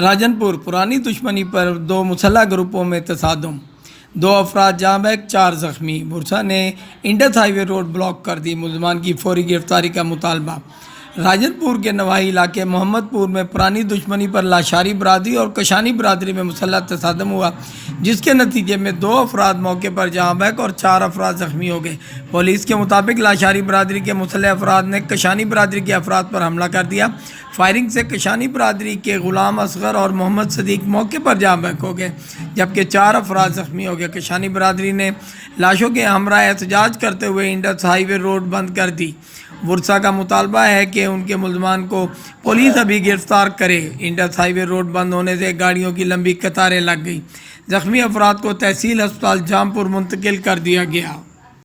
راجن پور پرانی دشمنی پر دو مسلح گروپوں میں تصادم، 2 افراد جاں بحق 4 زخمی۔ بھرسا نے انڈس ہائی وے روڈ بلاک کر دی، ملزمان کی فوری گرفتاری کا مطالبہ۔ راجن پور کے نواحی علاقے محمد پور میں پرانی دشمنی پر لاشاری برادری اور کشانی برادری میں مسلح تصادم ہوا، جس کے نتیجے میں 2 افراد موقع پر جاں بحق اور 4 افراد زخمی ہو گئے۔ پولیس کے مطابق لاشاری برادری کے مسلح افراد نے کشانی برادری کے افراد پر حملہ کر دیا۔ فائرنگ سے کشانی برادری کے غلام اصغر اور محمد صدیق موقع پر جاں بحق ہو گئے، جبکہ 4 افراد زخمی ہو گئے۔ کشانی برادری نے لاشوں کے ہمراہ احتجاج کرتے ہوئے انڈس ہائی وے روڈ بند کر دی۔ ورثا کا مطالبہ ہے کہ ان کے ملزمان کو پولیس ابھی گرفتار کرے۔ انڈس ہائی وے روڈ بند ہونے سے گاڑیوں کی لمبی قطاریں لگ گئیں۔ زخمی افراد کو تحصیل ہسپتال جام پور منتقل کر دیا گیا۔